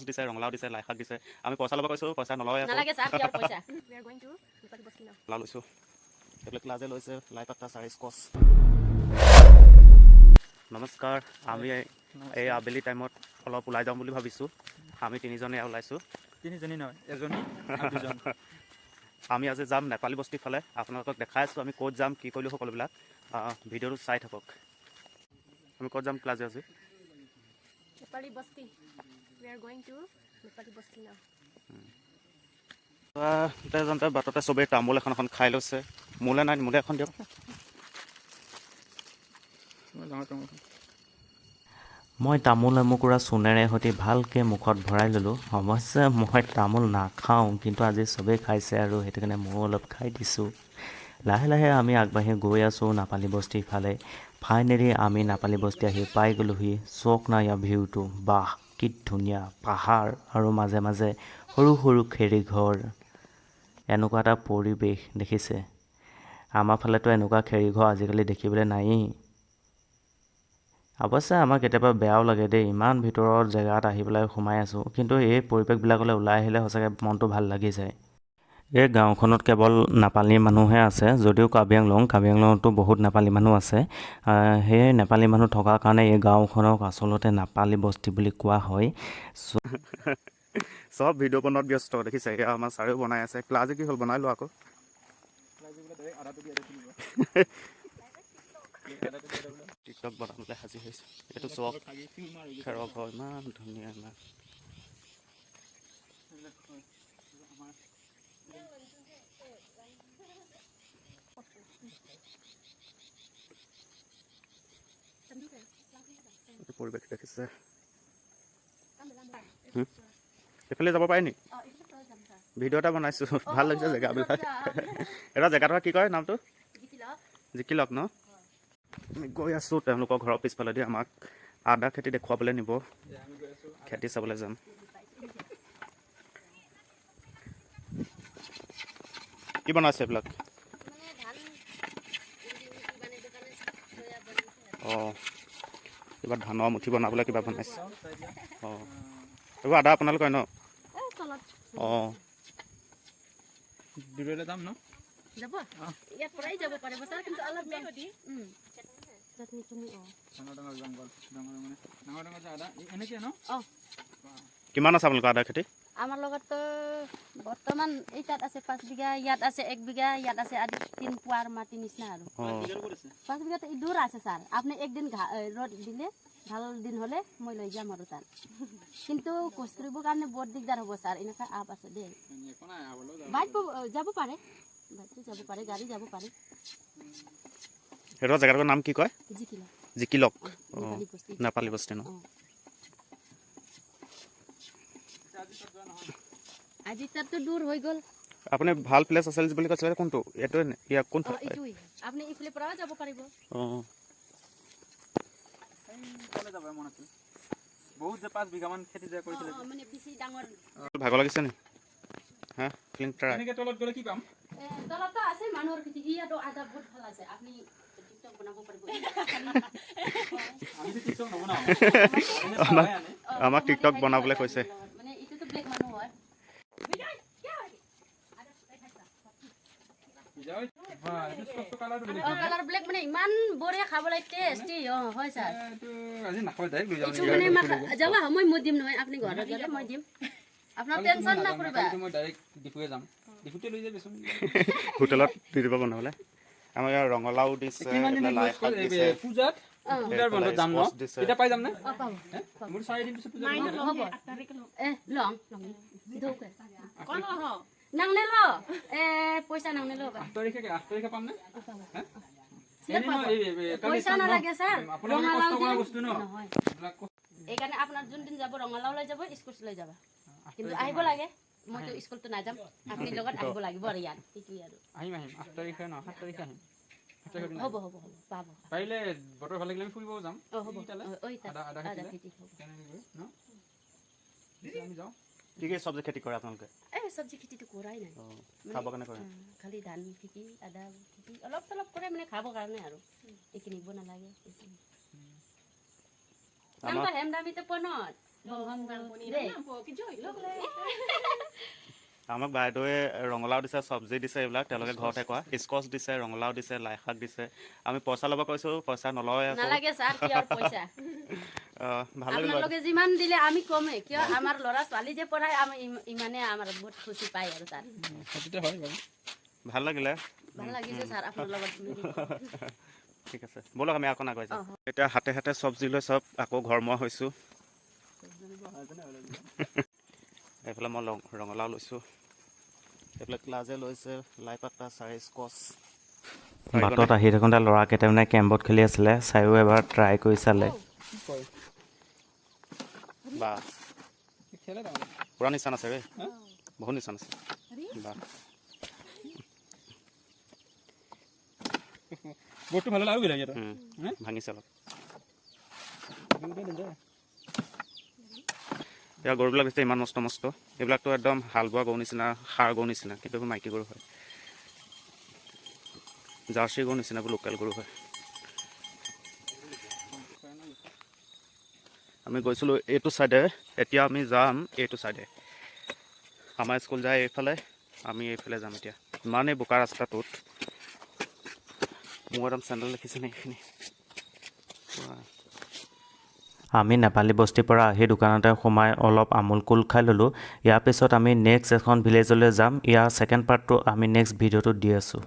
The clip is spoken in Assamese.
দিছে, ৰঙালাও দিছে, লাই শাক দিছে। আমি পইচা ল'ব কৈছোঁ, পইচা নলয়। নালাগে ছাৰ কিয় পইচা we are going to Nepali Basti now লাও লৈছোঁ, এইবিলাক লাজে লৈছে, লাই পাতা, চাৰি স্কচ। নমস্কাৰ, আমি এই আবেলি টাইমত অলপ ওলাই যাম বুলি ভাবিছোঁ। আমি তিনিজনে ওলাইছোঁ। তিনিজনী নহয়, এজনী আৰু দুজন। আমি আজি যাম নেপালী বস্তিৰ ফালে। আপোনালোকক দেখাই আছোঁ আমি ক'ত যাম, কি কৰিলোঁ সকলোবিলাক। ভিডিঅ'টো চাই থাকক। আমি ক'ত যাম ক্লাছ আজি? Nepali Basti we are going to Nepali Basti now যাওঁতে বাটতে চবেই তামোল এখন খাই লৈছে। মোলে নাই, মোলে এখন দিয়ক। মই তামোল এমুকুৰা চূণেৰে সৈতে ভালকৈ মুখত ভৰাই ল'লোঁ। অৱশ্যে মই তামোল নাখাওঁ, কিন্তু আজি চবেই খাইছে আৰু সেইটো কাৰণে ময়ো অলপ খাই দিছোঁ। লাহে লাহে আমি আগবাঢ়ি গৈ আছোঁ নেপালী বস্তিৰ ফালে। ফাইনেলি আমি নেপালী বস্তি আহি পাই গ'লোহি। চক না ইয়াৰ ভিউটো, বাহ কি ধুনীয়া পাহাৰ আৰু মাজে মাজে সৰু সৰু খেৰী ঘৰ। এনেকুৱা এটা পৰিৱেশ দেখিছে। আমাৰ ফালেতো এনেকুৱা খেৰী ঘৰ আজিকালি দেখিবলৈ নায়েই। অৱশ্যে আমাৰ কেতিয়াবা বেয়াও লাগে দেই, ইমান ভিতৰৰ জেগাত আহি পেলাই সোমাই আছোঁ, কিন্তু এই পৰিৱেশবিলাকলৈ ওলাই আহিলে সঁচাকৈ মনটো ভাল লাগি যায়। এই গাঁওখনত কেৱল নেপালী মানুহে আছে, যদিও কাৰ্বি আংলঙতো বহুত নেপালী মানুহ আছে। সেই নেপালী মানুহ থকাৰ কাৰণে এই গাঁওখনক আচলতে নেপালী বস্তি বুলি কোৱা হয়। চব ভিডিঅ' বনোৱাত ব্যস্ত দেখিছে। এয়া আমাৰ ছাৰেও বনাই আছে। ক্লাছে কি হ'ল, বনাই লোৱা আকৌ। টিকটক বনাবলৈ সাজি হৈছে। এইটো চক খেৰৰ ঘৰ, ইমান ধুনীয়া ইমান। পৰিৱেশ দেখিছে। এইফালে যাব পাৰি নি? ভিডিঅ' এটা বনাইছোঁ, ভাল লাগিছে জেগাবিলাক। এটা জেগাটো কি কয় নামটো? জিকিলক ন? আমি গৈ আছোঁ তেওঁলোকৰ ঘৰৰ পিছফালেদি। আমাক আদা খেতি দেখুৱাবলৈ নিব, খেতি চাবলৈ যাম। কি বনাইছে এইবিলাক? অঁ, কিবা ধানৰ মুঠি বনাবলৈ কিবা বনাইছে। অঁ, এইবোৰ আদা আপোনালোকৰ ন? অঁ, দূৰলৈ যাম ন? যাব ইয়াৰ পৰাই যাব পাৰিব ছাৰ, কিন্তু অলপ চাটনিখিনি ডাঙৰ ডাঙৰ জংঘল, ডাঙৰ ডাঙৰ যে আদা এনেকৈ ন? কিমান আছে আপোনালোকৰ আদা খেতি? আমাৰ লগততো বৰ্তমান এই তাত আছে 5 বিঘা, ইয়াত আছে 1 বিঘা, ইয়াত আছে 3 পোৱাৰ মাটি নিচিনা আৰু। 5 বিঘাটো দূৰ আছে ছাৰ। আপুনি একদিন ৰ'দ দিলে, ভাল দিন হ'লে মই লৈ যাম আৰু তাত। কিন্তু খোজ কাঢ়িবৰ কাৰণে বৰ দিগদাৰ হ'ব ছাৰ, এনেকুৱা আপ আছে দেই। বাইক যাব পাৰে, বাইকটো যাব পাৰে, গাড়ী যাব পাৰে। সেইটো জেগাটোৰ নাম কি কয়? জিকিলক। নেপালী বস্তি ন? আজি তাততো দূৰ হৈ গ'ল। আপুনি ভাল প্লেচ আছিল বুলি কৈছিলে, কোনটো? এইটোৱে নে? ইয়াক কোন? আপুনি ইফালে পৰাও যাব পাৰিব। অঁ, যাব মন আছিল। বহুত যে 5 বিঘামান খেতি যে কৰিছিলে, মানে বেছি ডাঙৰ। ভাগৰ লাগিছে নি? হা, ফিল্ম ট্ৰাই। এনেকৈ তলত গ'লে কি পাম? তলতো আছে মানুহৰ খেতি, ইয়াতো আদা বহুত ভাল আছে। আপুনি টিকটক বনাব পাৰিব। আমি টিকটক নবনাওঁ। আমাক টিকটক বনাবলৈ কৈছে। মানে এইটোতো ব্লেক মানুহ হয়। কালাৰ ব্লেক মানে ইমান বঢ়িয়া খাবলৈ টেষ্টি। হয় ছাৰ। আজি নাখাওঁ, ডাইৰেক্ট লৈ যাওঁ। যাব মই দিম নহয়, আপুনি ঘৰত গ'লে মই দিম। আপোনাৰ টেনশ্যন নকৰিবা। মই ডাইৰেক্ট ডিপুৱে যাম, ডিপুতে লৈ যাবিচোন। হোটেলত দি দিব বনাবলৈ। আমাৰ ইয়াৰ ৰঙালাও দিছে, লাই শাক দিছে। পূজাত পূজাৰ বন্ধত যাম ন? তেতিয়া পাই যাম নে? মোৰ 4 দিন পিছত পূজা হ'ব। নাংনে ল পইচা নাংনে ল 8 তাৰিখে পাম নে? পইচা নালাগে ছাৰ। ৰঙালাও বস্তু ন? এইকাৰণে আপোনাৰ যোনদিন যাব ৰঙালাও লৈ যাব, স্কুচ লৈ যাব। কিন্তু আহিব লাগে, মইতো স্কুলতো নাযাম, আপুনি লগত আহিব লাগিব আৰু ইয়াত। সেইটোৱে আৰু। আহিম 8 তাৰিখে ন? 7 তাৰিখে আহিম। হ'ব পাব। পাৰিলে বতৰ ভাল লাগিলে আমি ফুৰিবও যাম। হ'ব। আদা খেতি হ'ব ন? আমি যাওঁ। কি কি চব্জি খেতি কৰে আপোনালোকে? চব্জি খেতিটো কৰাই নাই। খাবৰ কাৰণে কৰে? খালি ধান খেতি, আদা খেতি অলপ চলপ কৰে, মানে খাবৰ কাৰণে আৰু। এইখিনি কিনিব নালাগে। হেমদামিতে পনত আমাক বাইদেৱে ৰঙালাও দিছে, চব্জি দিছে, এইবিলাক তেওঁলোকে ঘৰতে কোৱা স্কচ দিছে, ৰঙালাও দিছে, লাই শাক দিছে। আমি পইচা ল'ব কৈছোঁ, পইচা নলয় আকৌ। নালাগে ছাৰ কিয় পইচা ভাল লাগিল আপোনালোকে যিমান দিলে আমি কমেই কিয় আমাৰ ল'ৰা ছোৱালী যে পঢ়ায় আমি ইমানে আমাৰ বহুত খুচি পায় আৰু ছাৰ সেইটোতে হয় বাৰু ভাল লাগিলে। ভাল লাগিছে ছাৰ আপোনাৰ লগত ঠিক আছে, ব'লক আমি আকৌ আগুৱাই যাওঁ। এতিয়া হাতে হাতে চব্জি লৈ চব আকৌ ঘৰমুৱা হৈছোঁ। এইফালে মই ৰঙালাও লৈছোঁ, এইফালে ক্লাজে লৈছে লাই পাতা, চাৰি স্কচ। বাটত আহি থাকোঁতে ল'ৰা কেইটামানে কেৰমবোৰ্ড খেলি আছিলে, চাইও এবাৰ ট্ৰাই কৰি চালে। কি কয় বা খেলে তাৰমানে পূৰা নিচান আছে ৰে, বহুত নিচান আছে বা বৰ্ডটো ভালে লাগি লাগে ভাঙিছে অলপ। এতিয়া গৰুবিলাক বেছি ইমান মস্ত মস্ত, এইবিলাকতো একদম হাল বোৱা গৰু নিচিনা, সাৰ গৰু নিচিনা, কিন্তু এইবোৰ মাইকী গৰু হয়, জাৰ্চি গৰু নিচিনা, এইবোৰ লোকেল গৰু হয়। আমি গৈছিলোঁ এইটো ছাইডে, এতিয়া আমি যাম এইটো ছাইডে। আমাৰ স্কুল যায় এইফালে, আমি এইফালে যাম এতিয়া। ইমানেই বোকা ৰাস্তাটোত মোৰ একদম চেণ্ডেল দেখিছে নে এইখিনি। আমি নেপালী বস্তিৰ পৰা আহি দোকানতে সোমাই অলপ আমুল কুল খাই ল'লোঁ। ইয়াৰ পিছত আমি নেক্সট এখন ভিলেজলৈ যাম। ইয়াৰ ছেকেণ্ড পাৰ্টটো আমি নেক্সট ভিডিঅ'টোত দি আছোঁ।